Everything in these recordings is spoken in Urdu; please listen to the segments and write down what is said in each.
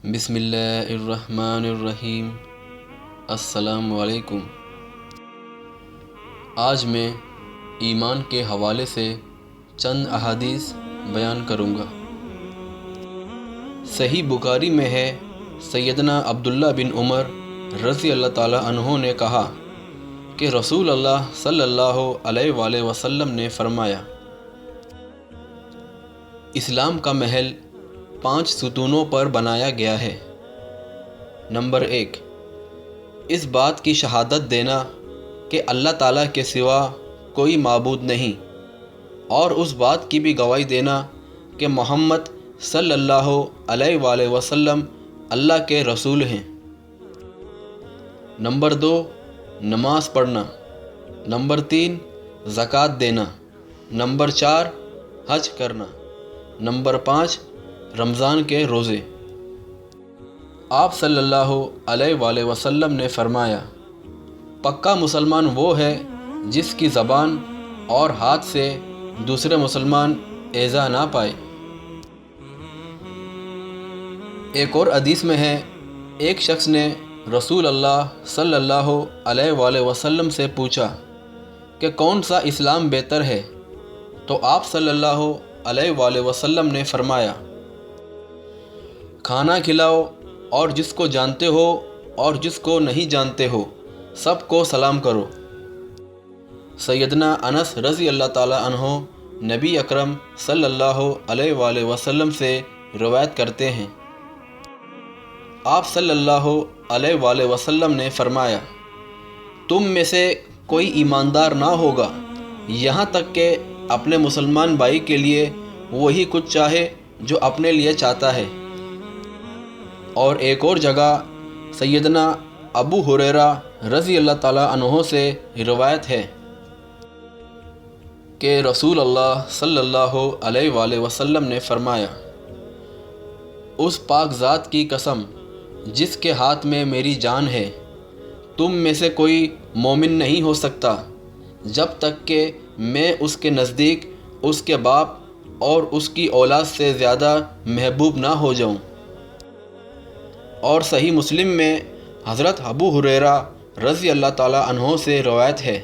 بسم اللہ الرحمن الرحیم۔ السلام علیکم۔ آج میں ایمان کے حوالے سے چند احادیث بیان کروں گا۔ صحیح بخاری میں ہے، سیدنا عبداللہ بن عمر رضی اللہ تعالی عنہ نے کہا کہ رسول اللہ صلی اللہ علیہ وآلہ وسلم نے فرمایا، اسلام کا محل 5 ستونوں پر بنایا گیا ہے۔ نمبر 1، اس بات کی شہادت دینا کہ اللہ تعالیٰ کے سوا کوئی معبود نہیں، اور اس بات کی بھی گواہی دینا کہ محمد صلی اللہ علیہ وآلہ وسلم اللہ کے رسول ہیں۔ نمبر 2، نماز پڑھنا۔ نمبر 3، زکوٰۃ دینا۔ نمبر 4، حج کرنا۔ نمبر 5، رمضان کے روزے۔ آپ صلی اللہ علیہ وآلہ وسلم نے فرمایا، پکا مسلمان وہ ہے جس کی زبان اور ہاتھ سے دوسرے مسلمان ایذا نہ پائے۔ ایک اور حدیث میں ہے، ایک شخص نے رسول اللہ صلی اللہ علیہ وآلہ وسلم سے پوچھا کہ کون سا اسلام بہتر ہے، تو آپ صلی اللہ علیہ وآلہ وسلم نے فرمایا، کھانا کھلاؤ اور جس کو جانتے ہو اور جس کو نہیں جانتے ہو سب کو سلام کرو۔ سیدنا انس رضی اللہ تعالی عنہ نبی اکرم صلی اللہ علیہ وآلہ وسلم سے روایت کرتے ہیں، آپ صلی اللہ علیہ وآلہ وسلم نے فرمایا، تم میں سے کوئی ایماندار نہ ہوگا یہاں تک کہ اپنے مسلمان بھائی کے لیے وہی کچھ چاہے جو اپنے لیے چاہتا ہے۔ اور ایک اور جگہ سیدنا ابو ہریرہ رضی اللہ تعالیٰ عنہ سے روایت ہے کہ رسول اللہ صلی اللہ علیہ وآلہ وسلم نے فرمایا، اس پاک ذات کی قسم جس کے ہاتھ میں میری جان ہے، تم میں سے کوئی مومن نہیں ہو سکتا جب تک کہ میں اس کے نزدیک اس کے باپ اور اس کی اولاد سے زیادہ محبوب نہ ہو جاؤں۔ اور صحیح مسلم میں حضرت ابو ہریرہ رضی اللہ تعالی عنہ سے روایت ہے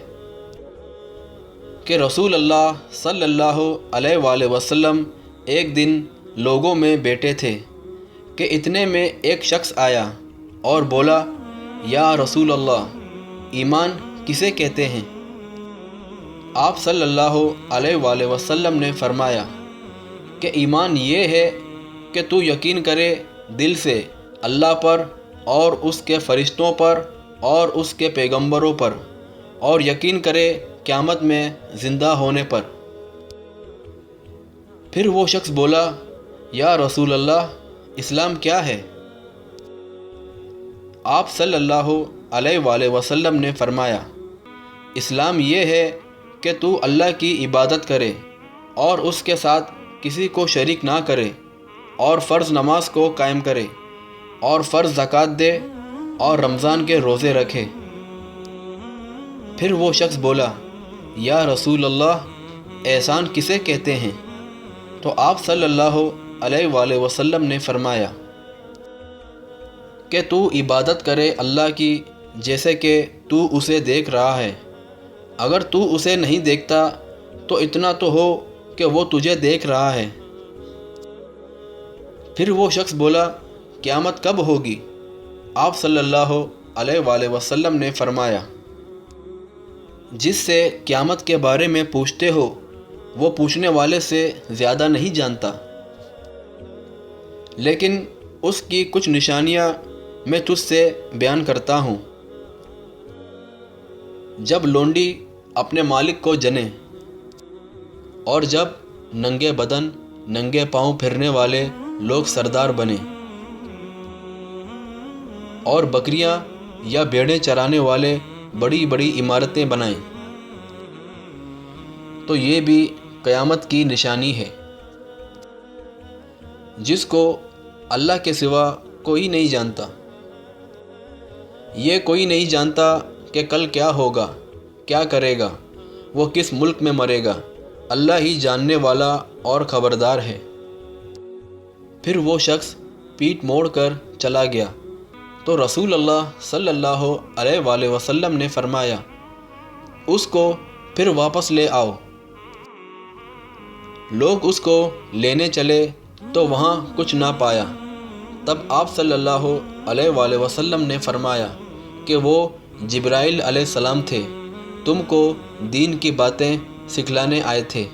کہ رسول اللہ صلی اللہ علیہ وآلہ وسلم ایک دن لوگوں میں بیٹھے تھے کہ اتنے میں ایک شخص آیا اور بولا، یا رسول اللہ، ایمان کسے کہتے ہیں؟ آپ صلی اللہ علیہ وآلہ وسلم نے فرمایا کہ ایمان یہ ہے کہ تو یقین کرے دل سے اللہ پر اور اس کے فرشتوں پر اور اس کے پیغمبروں پر، اور یقین کرے قیامت میں زندہ ہونے پر۔ پھر وہ شخص بولا، یا رسول اللہ، اسلام کیا ہے؟ آپ صلی اللہ علیہ وآلہ وسلم نے فرمایا، اسلام یہ ہے کہ تو اللہ کی عبادت کرے اور اس کے ساتھ کسی کو شریک نہ کرے، اور فرض نماز کو قائم کرے، اور فرض زکوٰۃ دے، اور رمضان کے روزے رکھے۔ پھر وہ شخص بولا، یا رسول اللہ، احسان کسے کہتے ہیں؟ تو آپ صلی اللہ علیہ وآلہ وسلم نے فرمایا کہ تو عبادت کرے اللہ کی جیسے کہ تو اسے دیکھ رہا ہے، اگر تو اسے نہیں دیکھتا تو اتنا تو ہو کہ وہ تجھے دیکھ رہا ہے۔ پھر وہ شخص بولا، قیامت کب ہوگی؟ آپ صلی اللہ علیہ وآلہ وسلم نے فرمایا، جس سے قیامت کے بارے میں پوچھتے ہو وہ پوچھنے والے سے زیادہ نہیں جانتا، لیکن اس کی کچھ نشانیاں میں تجھ سے بیان کرتا ہوں۔ جب لونڈی اپنے مالک کو جنے، اور جب ننگے بدن ننگے پاؤں پھرنے والے لوگ سردار بنے، اور بکریاں یا بھیڑیں چرانے والے بڑی بڑی عمارتیں بنائیں، تو یہ بھی قیامت کی نشانی ہے۔ جس کو اللہ کے سوا کوئی نہیں جانتا، یہ کوئی نہیں جانتا کہ کل کیا ہوگا، کیا کرے گا، وہ کس ملک میں مرے گا، اللہ ہی جاننے والا اور خبردار ہے۔ پھر وہ شخص پیٹھ موڑ کر چلا گیا تو رسول اللہ صلی اللہ علیہ وآلہ وسلم نے فرمایا اس کو پھر واپس لے آؤ۔ لوگ اس کو لینے چلے تو وہاں کچھ نہ پایا۔ تب آپ صلی اللہ علیہ وآلہ وسلم نے فرمایا کہ وہ جبرائیل علیہ السلام تھے، تم کو دین کی باتیں سکھلانے آئے تھے۔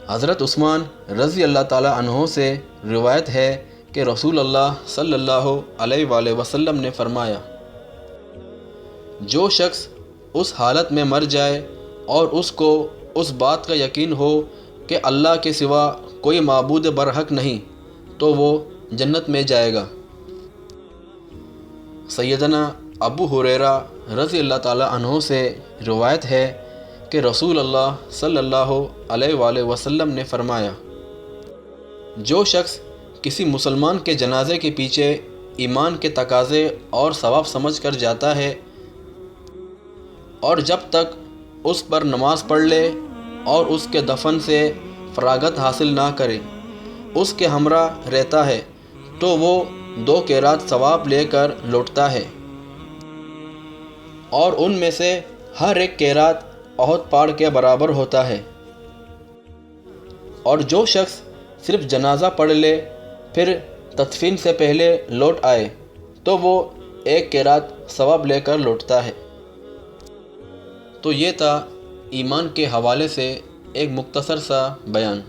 حضرت عثمان رضی اللہ تعالیٰ عنہ سے روایت ہے کہ رسول اللہ صلی اللہ علیہ وآلہ وسلم نے فرمایا جو شخص اس حالت میں مر جائے اور اس کو اس بات کا یقین ہو کہ اللہ کے سوا کوئی معبود برحق نہیں تو وہ جنت میں جائے گا۔ سیدنا ابو ہریرہ رضی اللہ تعالیٰ عنہ سے روایت ہے کہ رسول اللہ صلی اللہ علیہ وآلہ وسلم نے فرمایا جو شخص کسی مسلمان کے جنازے کے پیچھے ایمان کے تقاضے اور ثواب سمجھ کر جاتا ہے اور جب تک اس پر نماز پڑھ لے اور اس کے دفن سے فراغت حاصل نہ کرے اس کے ہمراہ رہتا ہے تو وہ 2 قیرات ثواب لے کر لوٹتا ہے، اور ان میں سے ہر ایک قیرات احد پہاڑ کے برابر ہوتا ہے۔ اور جو شخص صرف جنازہ پڑھ لے پھر تدفین سے پہلے لوٹ آئے تو وہ 1 قیرات ثواب لے کر لوٹتا ہے۔ تو یہ تھا ایمان کے حوالے سے ایک مختصر سا بیان۔